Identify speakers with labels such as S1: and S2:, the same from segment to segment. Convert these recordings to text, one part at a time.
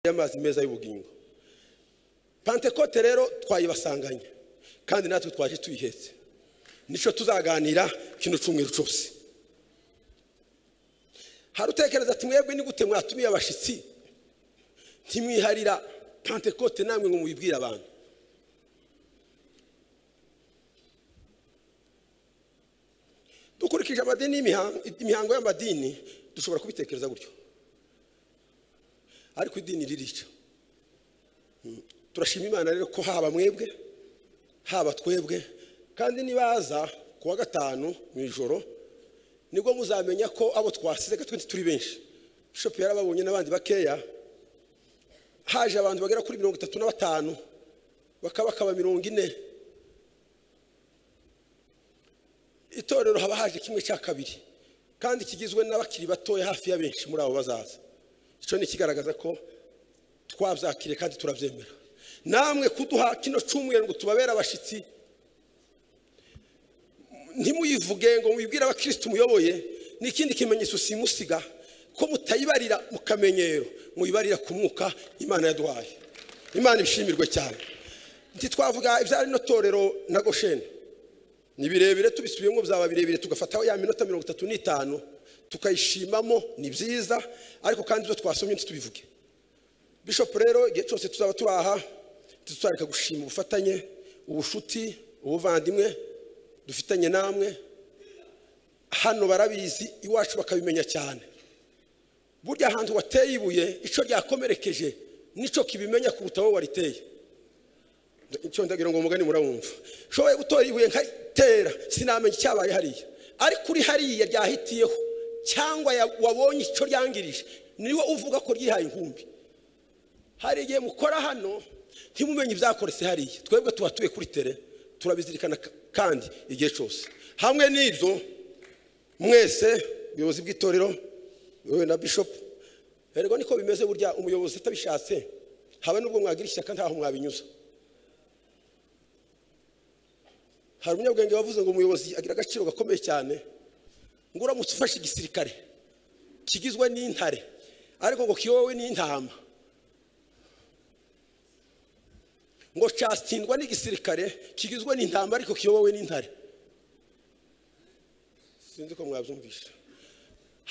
S1: y'amazi meza y'ubugingo. Pentecote rero twayibasanganye kandi natwe twaje tuyihetse. Nico tuzaganira kino cyumweru cyose. Harutekereza ati mwebwe ni gute mwatumiye abashitsi ntimwiharira Pentecote namwe ngo mubibwira abantu. Dukurikije amadini imihango y'amadini dushobora kubitekereza gutyo. Ariko idini ririca. Turashima Imana rero ko haba mwebwe haba twebwe kandi nibaza kuwa gatanu mu ijoro nibwo muzamenya ko abo twasize gatwe turi benshi. Bishop yarababonye n'abandi bakeya. Haje abantu bagera kuri 35 bakaba 40. Itorero haba haje kimwe cya kabiri kandi kigizwe n'abakiri batoya hafi ya benshi muri abo bazaza. Ico ni kigaragaza ko twabyakire kandi turabyemera. Namwe kuduha kino cyumweru ngo tubabera abashitsi ntimuyivuge ngo mubibwira abakristo muyoboye n'ikindi kimenyetso simusiga ko mutayibarira mukamenyero muyibarira ku mwuka Imana yaduhaye. Imana ibishimirwe cyane. Nti twavuga ibyari no torero na Gosheni ni birebire tubisubiyemo byaba birebire tugafataho ya minota 35 tukayishimamo ni byiza ariko kandi byo twasomye tubivuge. Bishop rero igihe cyose tuzaba turaha tuzareka gushima ubufatanye ubushuti ubuvandimwe dufitanye namwe hano barabizi iwacu bakabimenya cyane. Burya ahantu wateye ibuye ico ryakomerekeje nico kibimenya kuruta wowe wariteye. Icyo ndagira ngo umugani murawumva. Shoboye gutora ibuye nkatera sinamenye cyabaye hariya. Ariko uri hariya ryahitiyeho cyangwa wabonye ico ryangirije niwe uvuga ko ryihaye inkumbi. Hari igihe mukora hano ntimumenye ibyakoretse hariya. Twebwe tubatuye kuri tere turabizirikana kandi igihe cyose. Hamwe n'ibyo mwese ubuyobozi bw'itorero wewe na Bishop erego niko bimeze burya umuyobozi atabishatse habe nubwo mwagira ishyaka ntaho mwabinyuza. Hari umunyabwenge wavuze ngo umuyobozi agira agaciro gakomeye cyane ngo uramutse ufashe igisirikare kigizwe n'intare ariko ngo kiyowe n'intama ngo cyastindwa n'igisirikare kigizwe n'intama ariko kiyowe n'intare. Sinzi ko mwabyumvisha.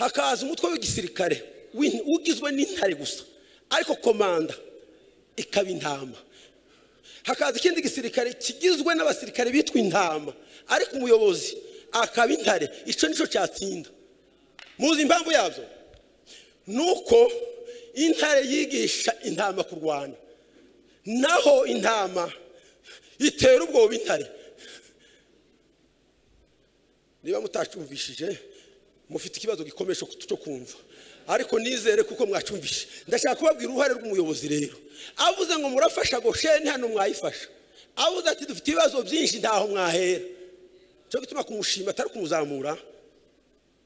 S1: Hakaza umutwe w'igisirikare ugizwe n'intare gusa ariko komanda ikaba intama. Hakaza ikindi gisirikare kigizwe n'abasirikare bitwa intama ariko umuyobozi akaba intare. Ico nico cyatsinda. Muzi impamvu yabyo nuko intare yigisha intama kurwana naho intama itera ubwoba intare. Niba mutacumvishije mufite ikibazo gikomesho cyo kumva ariko nizere kuko mwacumvishe. Ndashaka kubabwira uruhare rw'umuyobozi rero. Avuze ngo murafasha Gosheni hano mwayifasha. Avuze ati dufite ibibazo byinshi ntaho mwahera. Cyo gituma kumushima atari kumuzamura.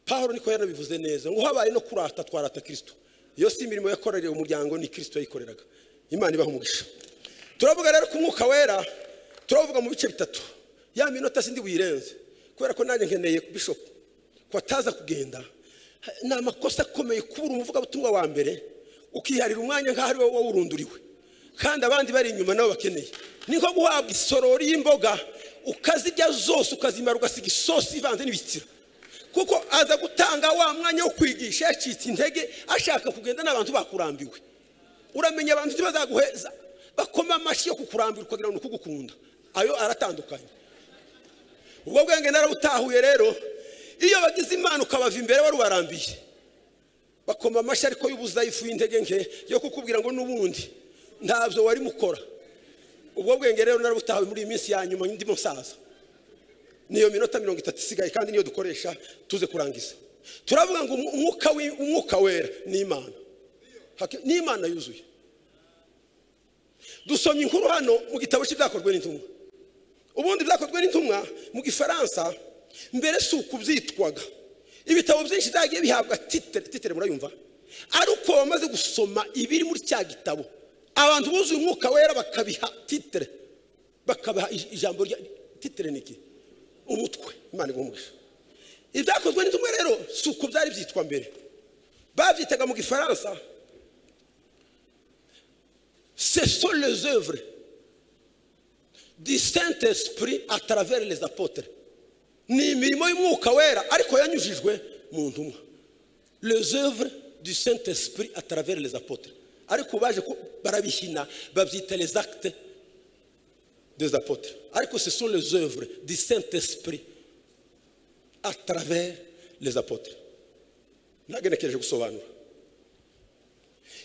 S1: Paulo niko yanabivuze neza ngo habaye no kurata twarata Kristo. Iyo si imirimo yakorereye umuryango ni Kristo yayikoreraga. Imana ibaho umugisha. Turavuga rero ku mwuka wera turavuga mu bice bitatu. Ya minota sindi buyirenze kubera ko nanjye nkeneye Bishop ko ataza kugenda. Ni amakosa akomeye kubura umuvuga butumwa wa mbere ukiharira umwanya nk'ahari wowe urunduriwe kandi abandi bari inyuma nabo bakeneye. Niko guhabwa isorori y'imboga ukazirya zose ukazimara ugasiga isosi ivanze n'ibitsira kuko aza gutanga wa mwanya wo kwigisha yacitse intege ashaka kugenda n'abantu bakurambiwe. Uramenya abantu ntibazaguheza bakoma amashi yo kukurambira kugira ngo kugukunda. Ayo aratandukanye. Ubwo bwenge narabutahuye rero iyo bagize Imana ukabava imbere wari warambiye bakoma amashi ariko y'ubuzayifu y'intege nke yo kukubwira ngo nubundi ntabyo wari mukora. Ubwo bwenge rero narabutahuye muri iminsi ya nyuma ndimo saza. Niyo minota 30 isigaye kandi niyo dukoresha tuze kurangiza. Turavuga ngo umwuka wera ni Imana. Ni Imana yuzuye. Dusomye inkuru hano mu gitabo cy'ibyakozwe n'intumwa. Ubundi byakozwe n'intumwa mu Gifaransa mbere suku byitwaga. Ibitabo byinshi byagiye bihabwa titre murayumva. Ariko bamaze gusoma ibiri muri cya gitabo abantu buzuye umwuka wera bakabiha titre. Bakabaha ijambo rya titre niki umutwe. Imana igumugisha. Ibyakozwe n'intumwa rero suku byari byitwa mbere. Babyitaga mu Gifaransa Ce sont les œuvres du Saint-Esprit à travers les apôtres. Ni imirimo y'Umwuka Wera ariko yanyujijwe mu ntumwa. Les œuvres du Saint-Esprit à travers les apôtres. Ariko baje barabihina babyita les actes des apôtres. Ariko ce sont les œuvres du Saint-Esprit à travers les apôtres. Nagenekeje gusobanura.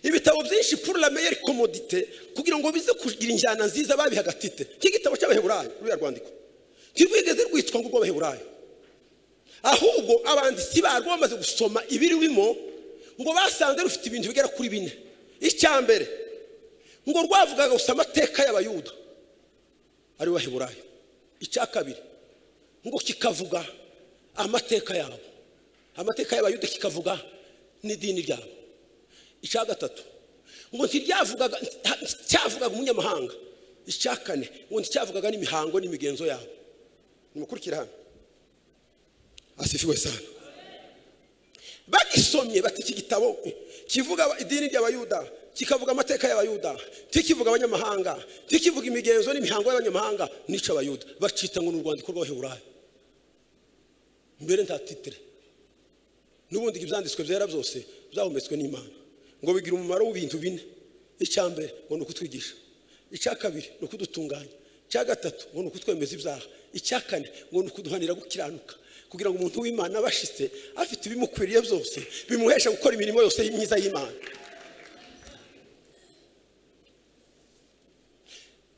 S1: Ibitabo byinshi pour la meilleure commodité kugira ngo bize kugira injyana nziza babiha gatite. Kigitabo cy'Abaheburayo ruya rwandiko. Kirwigeze rwitwa ngo Abaheburayo. Ahubwo abanditsi barwo bamaze gusoma ibiri bimo ngo basanze rufite ibintu bigera kuri 4. Icyambere ngo rwavugaga gusa amateka y'Abayuda ari Abaheburayo. Icyakabiri ngo kikavuga amateka yabo. Amateka y'Abayuda kikavuga n'idini ryabo. Icyagatatu ngo ntiryavugaga cyavugaga umunyamahanga. Icyakane ngo nticyavugaga n'imihango n'imigenzo yabo. Nimukurikira hano. Asifiwe sana. Bagisomye bati iki gitabo kivuga idini ry'Abayuda, kikavuga amateka y'Abayuda, tikivuga abanyamahanga, tikivuga imigenzo n'imihango y'abanyamahanga nica Abayuda. Bacita ngo n'urwandiko rw'Abaheburayo. Mbere nta titre. Nubundi ibyanditswe byera byose byahumetswe n'Imana. Ngo bigira umumaro w'ibintu 4. Icyambere ngo nukutwigisha. Icyakabiri nukudutunganya. Icyagatatu ngo nukutwemeza ibyaha. Icyakane ngo nukuduhanira gukiranuka. Kugira ngo umuntu w'Imana abashitse afite ibimukwiriye byose bimuhesha gukora imirimo yose y'imyiza y'Imana.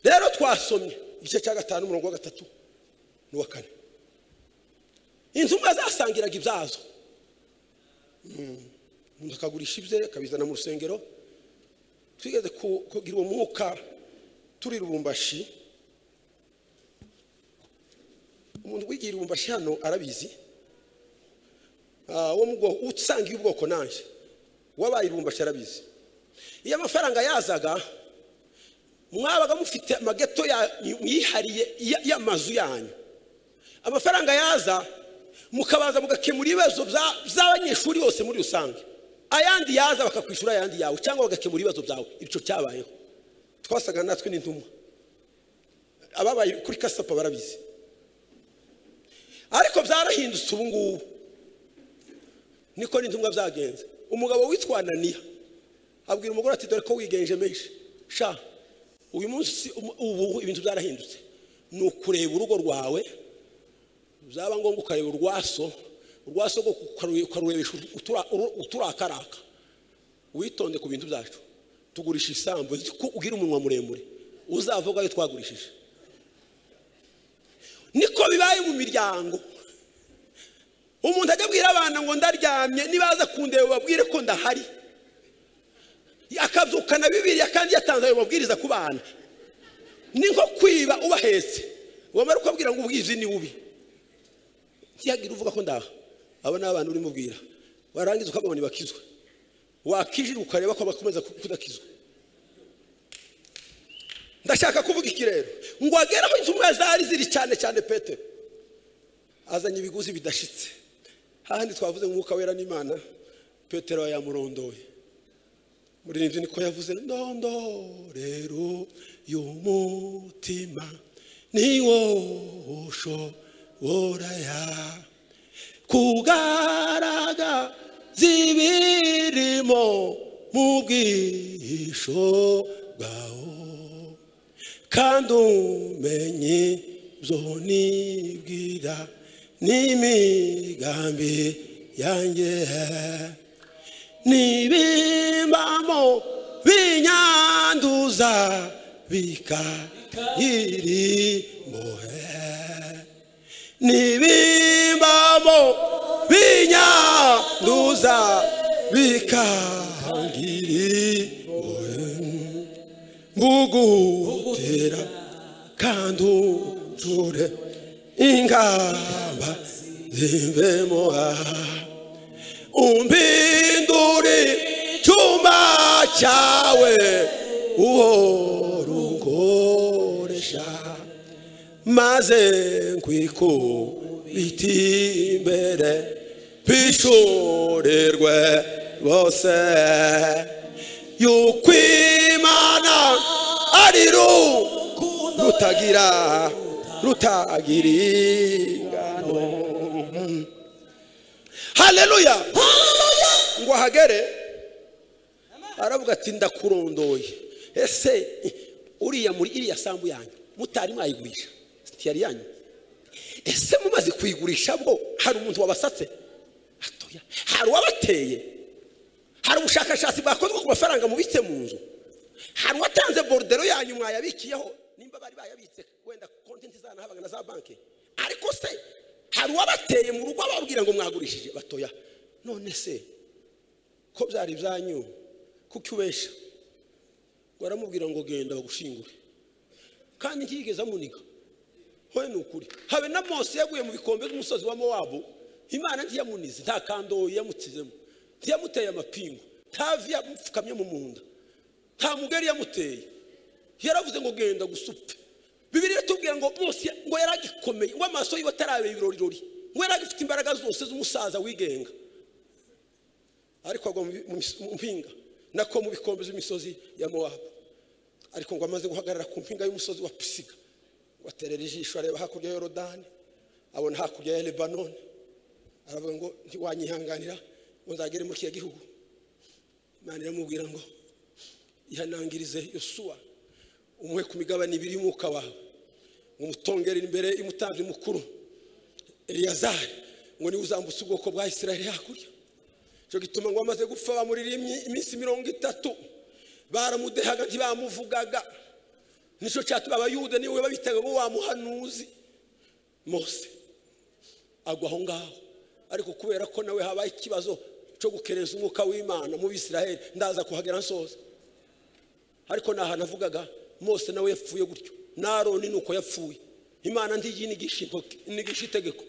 S1: Rero twasomye igice cya 5 umurongo wa 3 n'uwa 4. Intumwa zasangiraga ibyazo. Umuntu akagurisha ibye akabizana mu rusengero. Twigeze kugira umwuka turi Lubumbashi. Umuntu wigira Lubumbashi hano arabizi. Wo mugo utsangiye ubwoko nanje. Wabaye Lubumbashi arabizi. Iyo amafaranga yazaga mwabaga mufite amageto yihariye y'amazu yanyu. Amafaranga yaza mukabaza mugakemura ibibazo by'abanyeshuri bose muri rusange. Ayandi yaza bakakwishura ayandi yawe cyangwa bagakemura ibibazo byawe. Ico cyabayeho. Twasaga natwe n'intumwa. Ababaye kuri Kasapa barabizi. Ariko byarahindutse ubu ngubu. Niko n'intumwa byagenze. Umugabo witwa Ananiya abwira umugore ati dore ko wigenje menshi. Sha uyu munsi ubu ibintu byarahindutse. Nukureba urugo rwawe byaba ngombwa ukareba urwaso rwo ukarurebesha uturakaraka. Witonde ku bintu byacu. Tugurisha isambu ko ugira umunwa muremure uzavuga ayo twagurishije. Niko bibaye mu miryango. Umuntu ajya abwira abana ngo ndaryamye nibaza kundeba babwire ko ndahari. Akabyukana Bibiliya kandi yatanze ayo mabwiriza ku bana. Ni nko kwiba ubahetse. Wamara ukabwira ngo ubwizi ni bubi. Kiyagira uvuga ko ndaha. Aba n'abantu uri mubwira. Warangiza ukabona bakizwe. Wakijira ukareba ko bakomeza kudakizwa. Ndashaka kuvuga iki rero ngo ageraho intumwa zari ziri cyane cyane Petero azanye ibiguzi bidashitse. Hahandi twavuze umwuka wera n'Imana Petero yamurondoye. Muri nivyo niko yavuze ndondorero y'umutima niwo ushobora kugaraga zibirimo mu bwisho bwawo kandi umenye byo nibwira n'imigambi yanjye nibimbamo binyanduza bikayirimohe nibimbamo binyanduza bikangirimohe mbugutera kandi uture ingamba zivemo umbinduri cyuma cyawe uhorungoresha maze nkwikubita imbere bishorerwe bose yuko Imana ari rutagira ingano. Haleluya. Ngo ahagere aravuga ati ndakurondoye. Ese uriya muri iriya sambu yanyu mutari mwayigurisha yari yanyu? Ese mumaze kuyigurisha bwo hari umuntu wabasatse? Atoya. Hari wabateye? Hari ubushakashatsi bwakozwe ku mafaranga mubitse mu nzu? Hari watanze bordero yanyu mwayabikiyeho nimba bari bayabitse wenda kontinti zana habaga na za banki? Ariko se hari wabateye mu rugo babwira ngo mwagurishije? Batoya. None se ko byari byanyu kuki ubesha? Waramubwira ngo genda bagushingure kandi ntigeze amuniga. Hoye nukuri habe na Mose yaguye mu bikombe by'umusozi wa Mowabu, Imana ntiyamunize, nta kandoyi yamutsizemo, ntiyamuteye amapingu, ntavi yamupfukamye mu munda, nta mugeri yamuteye. Yaravuze ngo genda gusupfe. Bibiliya tubwira ngo Mose ngo yaragikomeye, ngo amaso yiwe atarabe ibirori, ngo yaragifite imbaraga zose z'umusaza wigenga. Ariko agwa mu mpinga nako mu bikombe by'imisozi ya Mowabu. Ariko ngo amaze guhagarara ku mpinga y'umusozi wa Pisiga, waterera ijisho areba hakurya ya Yorodani, abona hakurya ya Lebanon. Aravuga ngo ntiwanyihanganira ngo nzagere muri kiya gihugu. Imana iramubwira ngo ihanangirize Yosuwa umuhe ku migabane ibiri y'umwuka wawe, umutongere imbere y'umutambyi mukuru Eliyazari, ngo ni uzambutse ubwoko bwa Isirayeli hakurya. Cyo gituma ngo amaze gupfa bamuririmye iminsi 30 baramudehaga ntibamuvugaga. Nico cyatuma abayuda niwe babitaga ngo wamuhanuzi. Mose agwa aho ngaho, ariko kubera ko nawe habaye ikibazo cyo gukereza umwuka w'Imana mu Bisirayeli, ndaza kuhagera nsoza. Ariko naha navugaga Mose nawe yapfuye gutyo, na Aroni nuko yapfuye. Imana ntiyinigisha intoki, inigisha itegeko.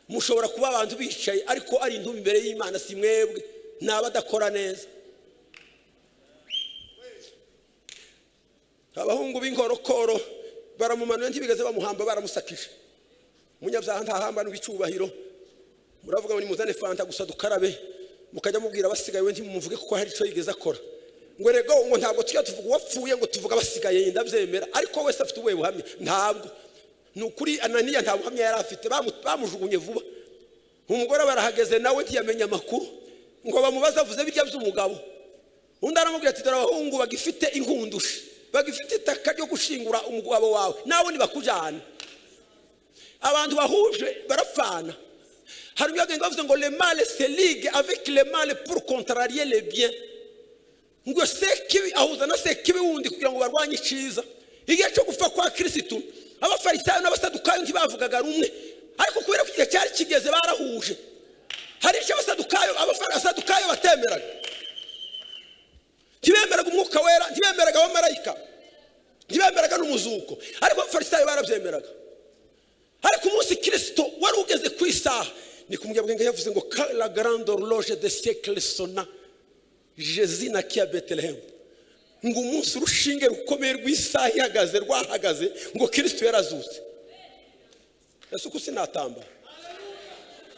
S1: Mushobora kuba abantu bicaye ariko ari intumbi imbere y'Imana, si mwebwe nabadakora neza. Abahungu b'inkorokoro baramumanuye ntibigaze bamuhamba, baramusakije. Munyabyaha ntahamba n'ibicubahiro, muravuga ngo nimuzane fanta gusa dukarabe, mukajya mubwira basigaye we ntimumuvuge kuko hari ico yigeze akora. Ngo rego ngo ntabwo tujya tuvuga wapfuye ngo tuvuga basigaye, ndabyemera. Ariko wese afite uwe buhamye. Ntabwo nukuri Ananiya nta buhamya yari afite, bamujugunye vuba. Umugore barahageze nawe ntiyamenya amakuru, ngo bamubaza avuze birya by'umugabo. Undi aramubwira ati dore abahungu bagifite inkundushi, bagifite itaka ryo gushingura umugabo wawe, nawe nibakujana. Abantu bahuje barapfana. Hari umugenge bavuze ngo le mal se ligue avec le mal pour contrarier le bien. Ngo sekibi ahuza na sekibi wundi kugira ngo barwanye iciza. Igihe cyo gupfa kwa Kristo abafarisayo n'abasadukayo ntibavugaga rumwe, ariko kubera ko igihe cyari kigeze barahuje. Hari icyo abasadukayo abasadukayo batemeraga, ntibemeraga umwuka wera, ntibemeraga abamarayika, ntibemeraga n'umuzuko, ariko abafarisayo barabyemeraga. Ariko umunsi Kristo wari ugeze ku isaha, ni kumugabwenge yavuze ngo la grande horloge de siècle sonna, Jésus nakiya Bethlehem. Ngo umunsi urushinge rukomeye rw'isaha ihagaze rwahagaze, ngo Kristo yarazutse. Ese uko sinatamba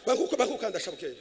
S1: bakukanda shabukeye.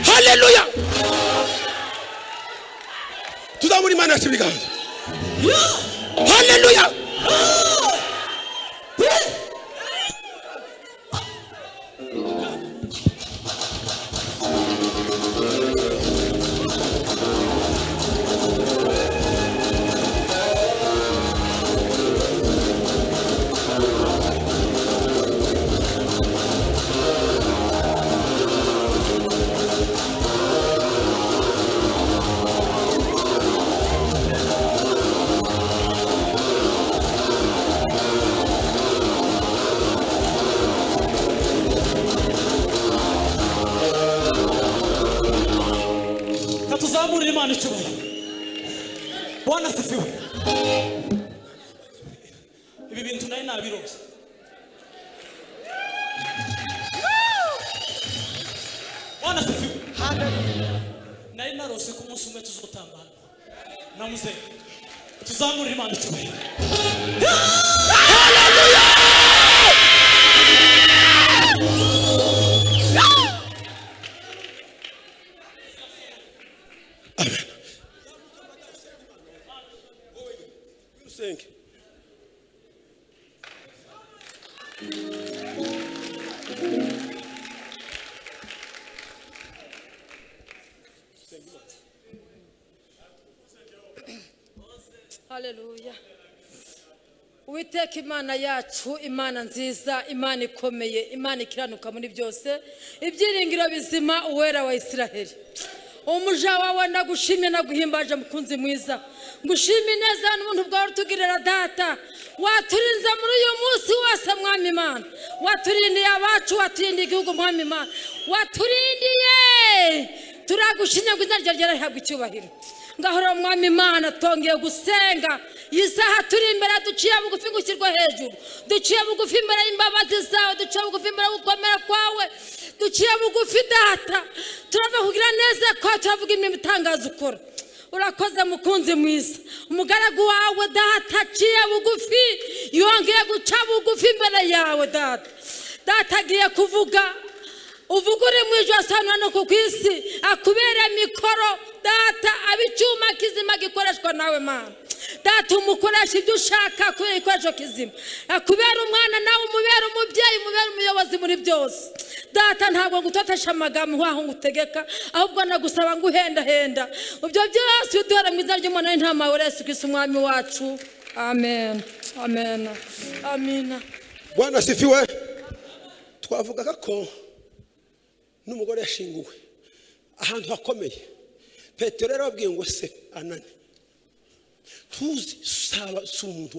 S1: Hallelujah. Tuzamuri mana chibiganza. Hallelujah.
S2: tuzamurire Imana icyubahiro. Bwana asifiwe. Ibi bintu nari nabirose. Bwana asifiwe. Nari narose ku munsi umwe tuzotambana na muzehe. Tuzamurire Imana icyubahiro. Hallelujah!
S1: Thank you.
S3: Hallelujah. Uwiteka Imana yacu, Imana nziza, Imana ikomeye, Imana ikiranuka muri byose, ibyiringiro bizima, uwera wa Isiraheli. Umuja wawe ndagushimye naguhimbaje mukunzi mwiza. Ngushimye neza n'umuntu bwawe utugirira data. Waturinze muri uyu munsi wose mwami Imana. Waturindiye abacu, waturindiye igihugu mwami Imana. Waturindiye. Turagushimye ngo izina ryawe rihabwe icyubahiro. Ngahora mwami Imana tongeye gusenga. Yisaha turi imbere duciye bugufi gushyirwa hejuru. Duciye bugufi imbere y'imbabazi zawe, duciye bugufi imbere gukomera kwawe. Duciye bugufi data. Turava kugira neza kwa turavuga imirimo itangaza ukora. Urakoze mukunzi mwiza. Umugaragu wawe data aciye bugufi, yongeye guca bugufi imbere yawe data. Data agiye kuvuga. Uvuga uri mu ijoro sana no ku isi, akubere mikoro data abicuma kizima gikoreshwa nawe Mana. Data umukoresha ibyo ushaka kubera ikoresho kizima. Akubera umwana nawe umubera umubyeyi, umubera umuyobozi muri byose. Data ntabwo ngutotesha amagambo nk'aho ngutegeka, ahubwo nagusaba ngo uhenda. Ibyo byose uduhera mu izina ry'Umwana w'Intama wa Yesu Kristo umwami wacu. Amen. Amen. Amina.
S1: Bwana asifiwe. Twavugaga ko n'umugore yashinguwe ahantu hakomeye. Petero yarababwiye ngo se Anani, tuzi saba sumuntu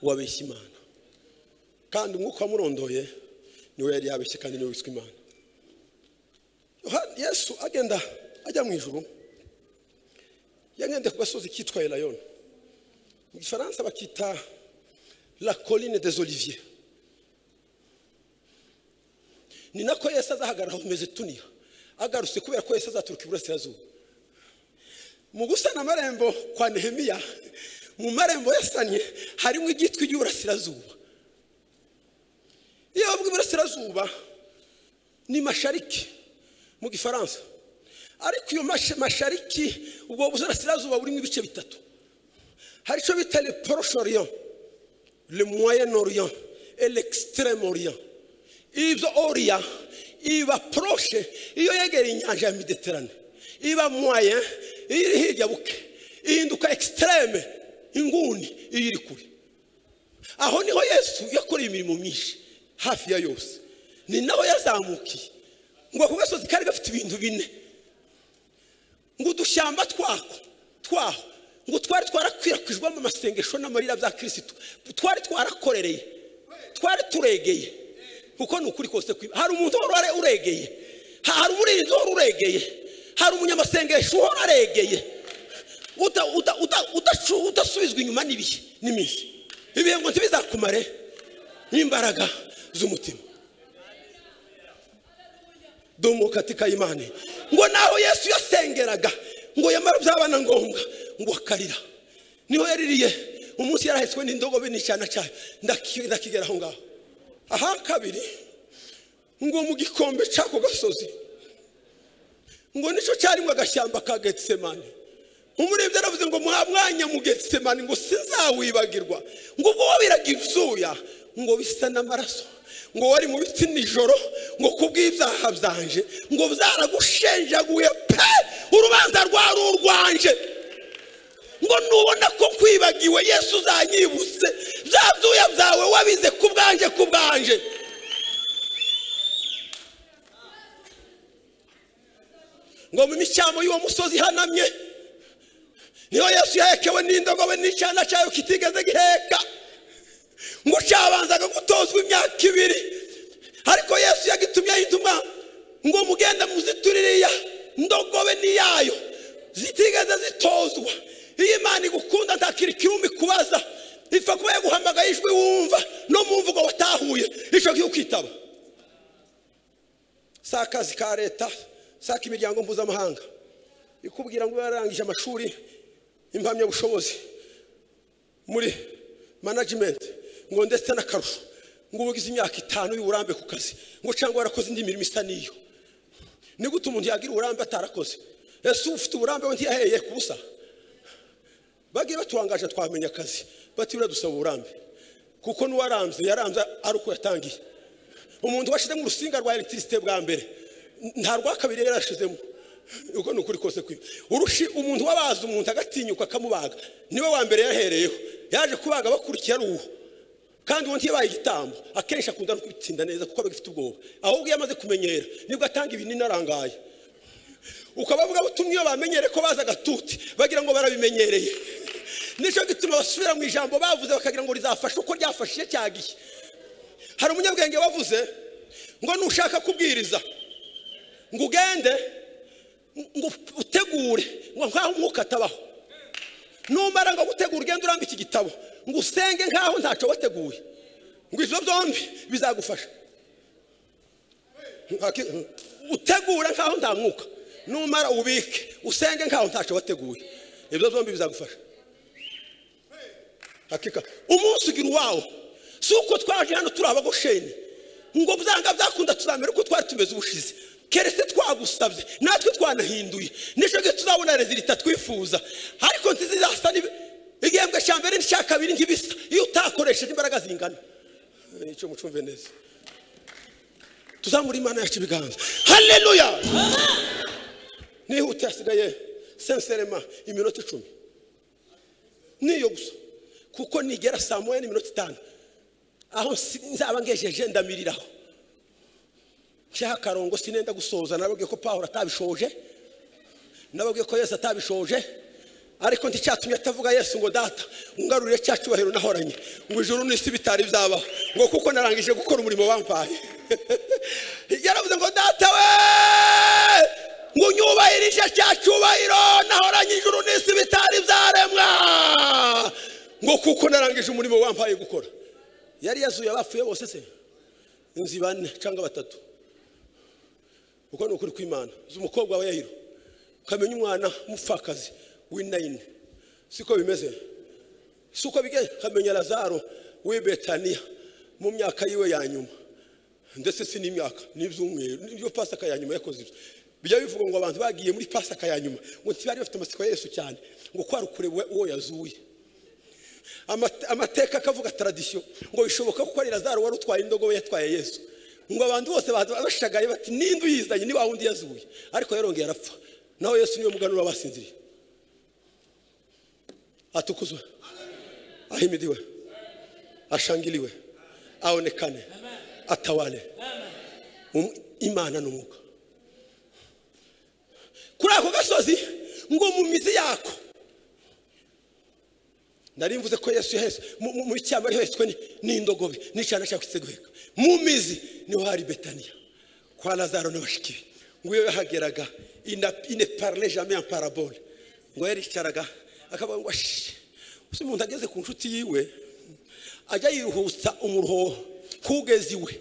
S1: wabeshya Imana, kandi umwuka wamurondoye niwe yari yabeshye kandi niwe wiswe Imana. Yesu agenda ajya mu ijuru, yagende ku gasozi kitwa Elayon. Mu Gifaransa bakita la colline des Oliviers. Ni nako Yesu azahagarara mu Mezituniya, agarutse kubera ko Yesu azaturuka iburasirazuba. Mu gusana amarembo kwa Nehemiya, mu marembo yasanye harimo igitwi cy'uburasirazuba. Iyo bavuga iburasirazuba ni mashariki mu Gifaransa, ariko iyo mashariki ubwo burasirazuba burimo ibice bitatu. Hari icyo bita le Proche Orient, le Moyen Orient et l'Extrême Orient. Ibyo Orient iba proche iyo yegereye inyanja ya Mediterane, iba moyen iri hirya buke, ihinduka extreme inguni iri kure. Aho niho Yesu yakoreye imirimo myinshi hafi ya yose. Ni naho yazamukiye ngo ku gasozi kari gafite ibintu bine, ngo udushyamba twaho ngo twari twarakwirakwijwe mu masengesho n'amarira bya Kristo, twari twarakorereye, twari turegeye. Kuko nukuri kose hari umuntu wari uregeye, hari umurinzi wari uregeye, hari umunyamasengesho wari aregeye, udasubizwa inyuma n'ibihe n'iminsi. Ibihe ngo ntibizakumare n'imbaraga z'umutima. Domo katika imani. Ngo naho Yesu yasengeraga, ngo yamara byabana ngombwa, ngo akarira. Niho yaririye umunsi yarahetswe n'indogobe n'icyana cyayo, ndakigera aho ngaho. Aha kabiri, ngo mu gikombe cyako gasozi, ngo nico cyarimo agashyamba ka Getsemani. Umurebye aravuze ngo mwanya mu Getsemani ngo sinzawibagirwa, ngo ubwo wabiraga ibyuya ngo bisa n'amaraso, ngo wari mu biti nijoro, ngo kubw'ibyaha byanje ngo byaragushenjaguye pe, urubanza rwari urwanje. Ngo nubona ko kwibagiwe Yesu uzanyibutse bya byuya byawe wabize kubwanje. Ngo mu micyamo y'uwo musozi hanamye niho Yesu yahekewe n'indogobe n'icyana cyayo kitigeze giheka, ngo cyabanzaga gutozwa imyaka 2, ariko Yesu yagitumye intumwa ngo mugende muzituririya ndogobe niyayo, zitigeze zitozwa. Iyo Imana igukunda ntakiri kirumbi kubaza, ipfa kuba yaguhamagaye ijwi wumva no mu mvugo watahuye icyo gihe ukitaba. Si akazi ka leta, si ak'imiryango mpuzamahanga ikubwira ngo yarangije amashuri impamyabushobozi muri management ngo ndetse n'akarusho ngo ubugize imyaka 5 y'uburambe ku kazi ngo cyangwa warakoze indi mirimo isa niyo. Ni gute umuntu yagira uburambe atarakoze? Ese ufite uburambe we ntiyaheye kubusa? Bagiye batuangaje twamenya akazi batibura dusaba uburambe kuko n'uwaramze yaramze ari uko yatangiye. Umuntu washize mu rusinga rwa electricité bwa mbere nta rwa kabiri yarashizemo. Uko nukuri kose kwi urushi umuntu wabaza umuntu agatinyuka akamubaga niwe wa mbere yahereyeho. Yaje kubaga bakurikiye ari uwo kandi uwo ntiyabaye igitambo akenshi akunda no kubitsinda neza kuko abagifite ubwoba. Ahubwo yamaze kumenyera nibwo atanga ibinini arangaye. Ukabavuga butumwe iyo bamenyere ko baza gatuti bagira ngo barabimenyereye. Nico gituma basubira mu ijambo bavuze bakagira ngo rizafasha uko ryafashije cyagiye. Hari umunyabwenge wavuze ngo nushaka kubwiriza ngo ugende ngo utegure ngo nkaho umwuka atabaho. Numara ngo gutegura ugende uramba iki gitabo ngo usenge nkaho ntaco wateguye ngo ivyo byombi bizagufasha. Utegura nkaho nta mwuka, numara ubike usenge nkaho ntaco wateguye, ivyo byombi bizagufasha. Hakika umunsi ugira wawo suko twaje hano turi abagosheni ngo byanga byakunda tuzamera uko twari tumeze ubushize. Keretse twagusabye natwe twanahinduye nico gihe tuzabona resultat twifuza, ariko ntizizasa igihembwe cya mbere n'icya kabiri nk'ibisa iyo utakoresheje imbaraga zingana. Icyo mucumve neza tuzamura Imana yacu ibiganza. Haleluya. Nihuta hasigaye sincèrement iminota 10 niyo gusa kuko nigera saa moya n'iminota 5 aho nzaba ngejeje ndamiriraho cya karongo sinenda gusoza. Nababwiye ko Pawulo atabishoje, nababwiye ko Yesu atabishoje, ariko nticyatumye atavuga Yesu ngo data ungarurire cya cyubahiro nahoranye ngo ijuru n'isi bitari byabaho ngo kuko narangije gukora umurimo wampaye. Yaravuze ngo data we ngo nyubahirije cya cyubahiro nahoranye ijuru n'isi bitari byaremwa ngo kuko narangije umurimo wampaye gukora. Yari yazuye abapfuye bose se inzi 4 cyangwa 3. Uko nukuri kw'Imana z'umukobwa wa Yahiro kamenya umwana mufakazi w'Inaini siko bimeze. Suko bige kamenya Lazaro we Betania mu myaka yiwe ya nyuma ndetse si n'imyaka n'ibyumweru n'ibyo Pasaka ya nyuma yakoze. Bijya bivuga ngo abantu bagiye muri Pasaka ya nyuma ngo ntibari bafite amasiko ya Yesu cyane ngo kwarukure uwo yazuye. Amateka akavuga tradition ngo bishoboka ko ari Lazaro wari utwaye indogobe yatwaye Yesu ngo abantu bose bashagaye bati nindu yizanye ni wawundi yazuye, ariko yarongeye arapfa. Naho Yesu niwe muganura basinziriye. Atukuzwe, ahimidiwe, ashangiliwe, aonekane, atawale. Imana n'umwuka kuri ako gasozi ngo mu mizi yako. Narimvuze ko Yesu yahese mu cyamba yaheswe n'indogobe n'icana cyakitse guheka. Mu mizi niho hari Betania kwa Lazaro n'abashiki ngo iyo yahageraga ine parle jamais en parabole ngo yaricaraga akavuga ngo usi umuntu ageze ku nshuti yiwe ajya yiruhutsa umuruho kugeziwe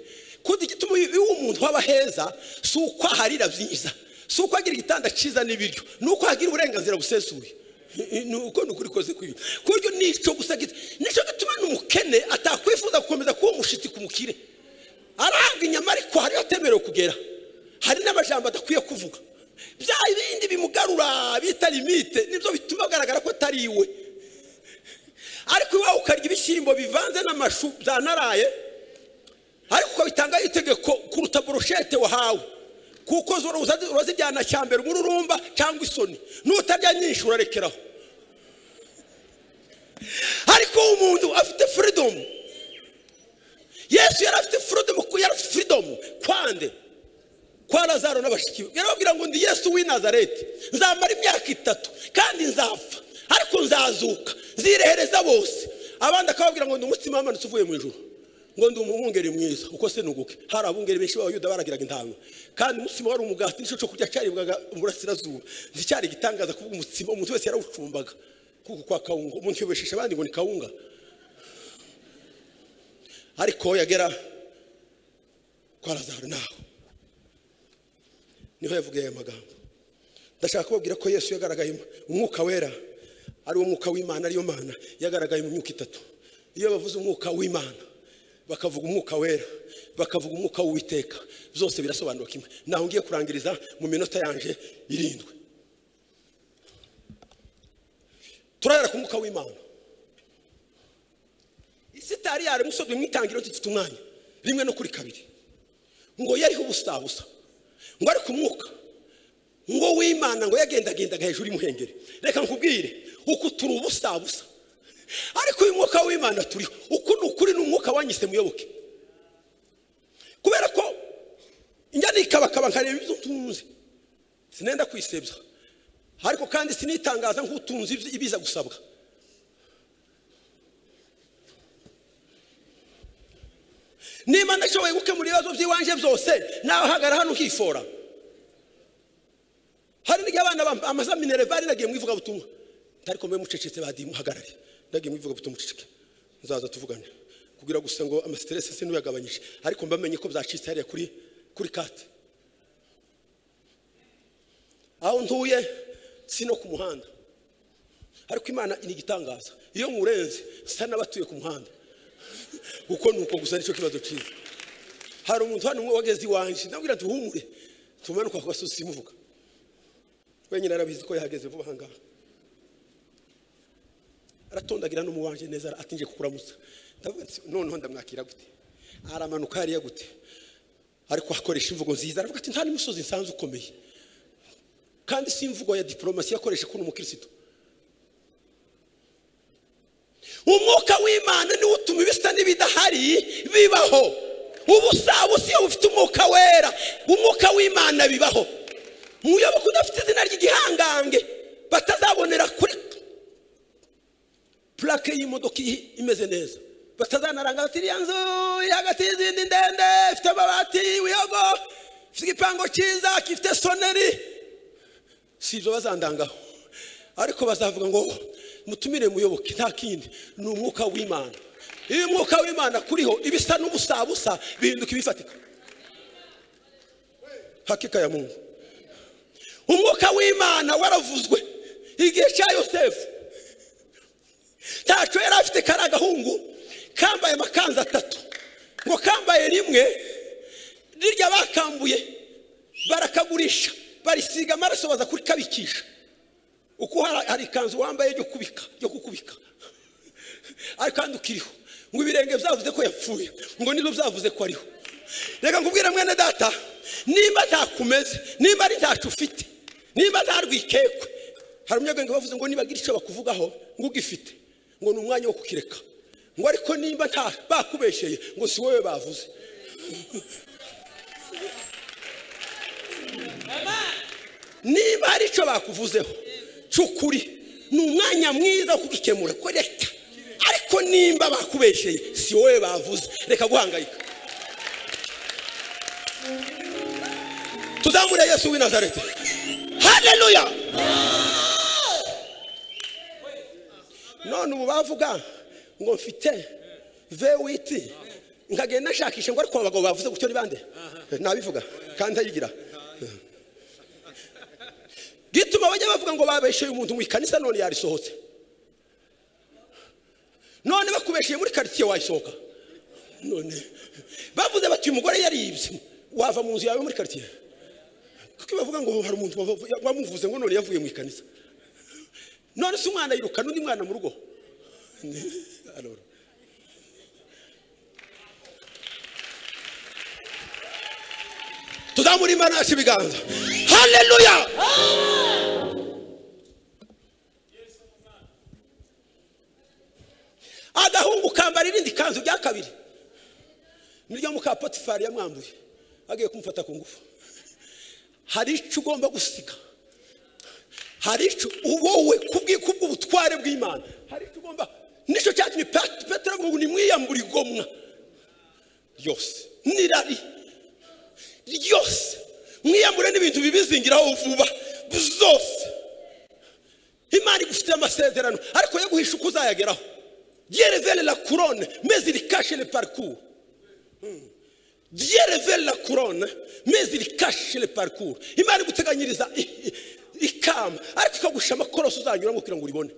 S1: kundi gituma umuntu waba heza suko harira byiza suko agira igitanda ciza n'ibiryo nuko agira uburenganzira busesuye. Nuko nukuri koze kwiyo kuryo nico gusa nico gituma n'umukene atakwifuza gukomeza kuba umushitsi kumukire. Aranga inyama ariko hari atemero kugera, hari n'amajambo adakwiye kuvuga bya ibindi bimugarura bita limite nibyo bituma agaragara ko atari iwe. Ariko iwawe ukarya ibishyimbo bivanze n'amashu byanaraye, ariko bitanga itegeko kuruta brochette wahawe kuko urazijyana cyambere umururumba cyangwa isoni nutarya nyinshi urarekeraho. Ariko umuntu afite freedom. Yesu yari afite freedom kwande kwa Lazaro n'abashiki. Yarababwira ngo ndi Yesu w'i Nazareti nzamara imyaka 3 kandi nzapfa ariko nzazuka zirehereza bose. Abandi akababwira ngo ndi umutima wamanutse uvuye mu ijuru ngo ndi umwungeri mwiza uko se nuguke. Hari abungeri benshi b'Abayuda baragiraga intama, kandi umutsima wari umugati n'icyo cyo kurya cyaribwaga mu burasirazuba. Nticyari gitangaza kuvuga umutsima, umuntu wese yarawucumbaga kuko kwa kawunga. Umuntu yobeshesha abandi ngo ni kawunga. Ariko yagera kwa Lazaro naho niho yavugiye aya magambo. Ndashaka kubabwira ko Yesu yagaragaye umwuka wera, ari umwuka w'Imana, ariyo Mana, yagaragaye mu myuka itatu. Iyo bavuze umwuka w'Imana, bakavuga umwuka wera, bakavuga umwuka w'Uwiteka, byose birasobanura kimwe. Naho ngiye kurangiriza mu minota yanje 7. Turahera ku mwuka w'Imana. Isitari yari musodwe mwitangiro tifite umwanya rimwe no kuri kabiri, ngo yariho ubusabusa, ngo ari ku mwuka ngo w'Imana, ngo yagendagendaga hejuru y'umuhengeri. Reka nkubwire uko turi ubusabusa, ariko uyu mwuka w'Imana turiho. Uko n'ukuri n'umwuka wanyise muyoboke, kubera ko njya nikabakaba nkareba ibyo tunzi, sinenda kwisebya, ariko kandi sinitangaza nk'utunzi ibiza gusabwa. Niba nashoboye gukemura ibibazo by'iwanje byose, nawe hagara hano ukifora. Hari n'igihe abana amaza Minerval nagiye mwivuga butumwa, ariko mwe mucecetse badi muhagarare, nagiye mwivuga butumwa muceceke, nzaza tuvugane kugira gusa ngo ama stress sinuyagabanyije, ariko mbamenye ko byacitse hariya kuri kate. Aho ntuye sino ku muhanda, ariko Imana inigitangaza. Iyo murenze sana batuye ku muhanda, uko nuko gusa nicyo kibazo cyiza. Hari umuntu hano umwe wageze iwanje, ndabwira ati humure tumanuka ku gasozi muvuga, wenyine arabizi ko yahageze vuba hangaha. Aratondagira no mu wanje neza, atinje kukuramutsa. Ndavuga ati noneho ndamwakira gute, aramanuka hariya gute, ariko akoresha imvugo nziza. Aravuga ati nta n'umusozi nsanze ukomeye, kandi si imvugo ya diplomasi yakoresha kuno umukristo. Umwuka w'Imana ni utuma ibisa n'ibidahari bibaho. Ubusabusi iyo ufite umwuka wera, umwuka w'Imana bibaho. Muyoboke udafite izina ry'igihangange, batazabonera kuri plaque y'imodoka imeze neza, batazanaranga ati iriya nzu iri hagati y'izindi ndende, ifite amabati wiyogo, ifite igipango cyiza, gifite soneri. Si ibyo bazandangaho, ariko bazavuga ngo mutumire muyoboke. Nta kindi, ni umwuka w'Imana. Iyo umwuka w'Imana kuriho, ibisa n'ubusabusa bihinduka ibifatika. Hakika ya Mungu. Umwuka w'Imana waravuzwe igihe cya Yosefu. Tacho yari afite karagahungu kambaye amakanzu 3, ngo kambaye rimwe rirya bakambuye barakagurisha, barisiga amaraso baza kuri kabikisha. Uko hari kanzu wambaye ryo kukubika, ariko kandi ukiriho, ngo ibirenge byavuze ko yapfuye, ngo nizo byavuze ko ariho. Reka nkubwire mwene data, nimba ntakumeze, nimba ari ntacu ufite, nimba ntarwikekwe, hari umunyabwenge bavuze ngo nibagira icyo bakuvugaho ngo ugifite, ngo ni umwanya wo kukireka. Ngo ariko nimba nta bakubesheye, ngo si wowe bavuze. Niba hari icyo bakuvuzeho cyukuri, ni umwanya mwiza wo kugikemura ko reka. Ariko nimba bakubesheye, si wowe bavuze, reka guhangayika. Tuzamure Yesu w'i Nazareti. Haleluya. None ubu bavuga ngo mfite V8 nkagenda nashakisha, ngo ariko abagabo bavuze gutyo ni bande? Nabivuga kandi ayigira. Gituma bajya bavuga ngo babesheye umuntu mu ikanisa, none yarisohotse. None bakubesheye muri quartier wayisohoka. None bavuze bati umugore yaribye, wava mu nzu yawe muri quartier. Kuko bavuga ngo hari umuntu wamuvuze ngo none yavuye mu ikanisa. None se umwana yiruka n'undi mwana mu rugo. Alors tuzamura Imana yacu ibiganza. Haleluya. Agahungu kambara irindi kanzu rya kabiri, niryo muka Potifari yamwambuye agiye kumufata ku ngufu. Hari icyo ugomba gusiga, hari icyo wowe kubw'ubutware bw'Imana, hari icyo ugomba. Nicyo cyatumye Petero ngo nimwiyambure igomwa. yose n'irari ryose mwiyambure n'ibintu bibizingiraho vuba zose. Imana igufitiye amasezerano ariko yo guhisha uko uzayageraho. Dieu révèle la couronne mais il cache le parcours. Dieu révèle la couronne mais il cache le parcours. Imana iguteganyiriza ikamba ariko ikagusha amakorosi uzanyuramo kugira ngo uribone.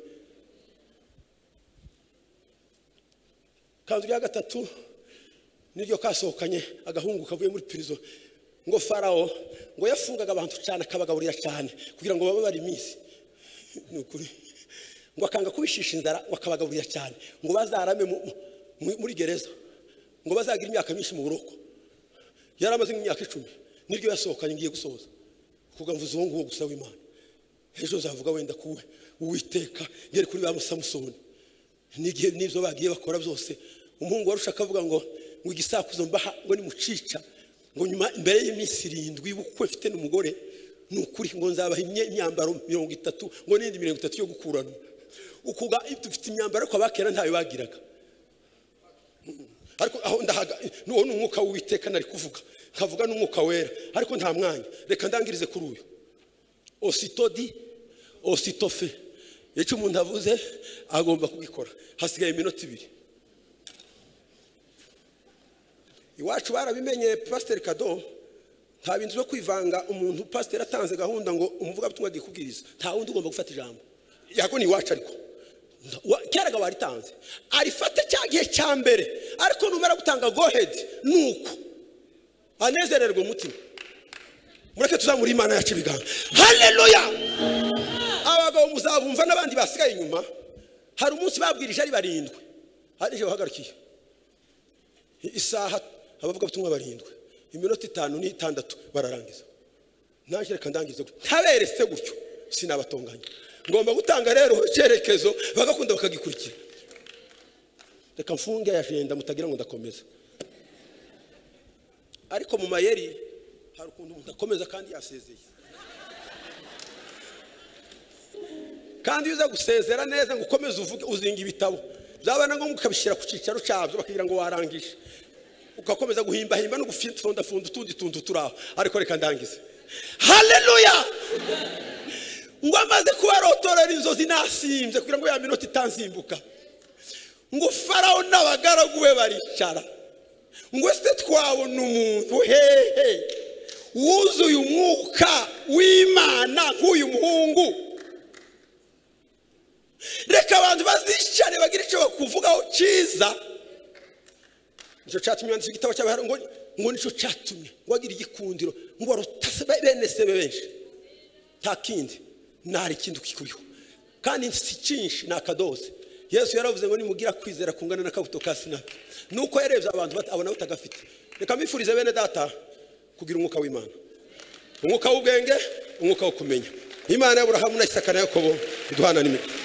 S1: Kandi ya gatatu niryo kasohokanye agahungu kavuye muri prison ngo Farao ngo yafungaga abantu cyane akabagaburira cyane kugira ngo babe bari iminsi nukuri ngo akanga kubishisha inzara wakabagaburira cyane ngo bazarame muri gereza ngo bazagira imyaka myinshi mu buroko. Yaramaze imyaka 10 niryo yasohokanye ngiye gusoza kugamvuza uwo nguwo gusa w'Imana. Ejo zavuga wenda kuwe Uwiteka ngere kuri ba Samusoni nigiye nivyo bagiye bakora byose. Umuhungu warusha akavuga ngo igisakuzo mbaha ngo ni mucica ngo nyuma imbere y'iminsi 7 bukwe mfite n'umugore nukuri ngo nzabaha imyambaro 30 ngo n'indi 30 yo gukurana ukuga dufite imyambaro ko abakera ntayo bagiraga. Ariko aho ndahaga n'uwo n'umwuka w'Uwiteka nari kuvuga kavuga n'umwuka wera ariko nta mwanya. Reka ndangirize kuri uyu ositodi ositofe icyo umuntu avuze agomba kubikora. Hasigaye iminota 2. Iwacu barabimenye Pastor Kado nta bintu byo kwivanga. Umuntu pastor atanze gahunda ngo umuvuga butumwa gikubwiriza nta wundi ugomba gufata ijambo yako ni iwacu ariko keraga waritanze arifate cyagiye cyambere ariko numara gutanga go ahead nuko anezererwe umutima. Mureke tuzamura Imana yacu biganga. Haleluya. Abagabo muzabumva n'abandi basigaye inyuma. Hari umunsi babwirije ari 7 hari je bahagarikiye isaha abavuga butumwa 7 iminota 5 n'6 bararangiza. Naje reka ndangize taberese gutyo sinabatonganya ngomba gutanga rero cyerekezo bagakunda bakagikurikira. Reka mfunge agenda mutagira ngo ndakomeza ariko mu mayeri hari ukuntu ndakomeza kandi yasezeye. Kandi uza gusezera neza ngo ukomeze uvuge uzinga ibitabo byabana ngo mukabishira ku cicaro cyabyo bakagira ngo warangije ugakomeza guhimba himba no gufinda funda utundi tuntu turaho. Ariko reka ndangize. Haleluya. Ngo amaze kubarotorera inzozi nasimbye kugira ngo ya minota itanzimbuka ngo Farao n'abagaragu be baricara ngo se twabona umuntu hehe wuzuye umwuka w'Imana nk'uyu muhungu. Reka abantu bazicare bagira icyo bakuvugaho cyiza. Nicyo cyatumye yanditse igitabo cy'abahari ngo nicyo cyatumye ngo agira igikundiro ngo warutase bene se benshi nta kindi nari kintu kikuriho kandi si cyinshi nakadoze. Yesu yaravuze ngo nimugira kwizera kungana n'akabuto ka sinapi nuko yarebye abantu abona utagafite. Reka mbifurize bene data kugira umwuka w'Imana, umwuka w'ubwenge, umwuka wo kumenya. Imana ya Abrahamu na Isaka na Yakobo iduhana n'imigisha.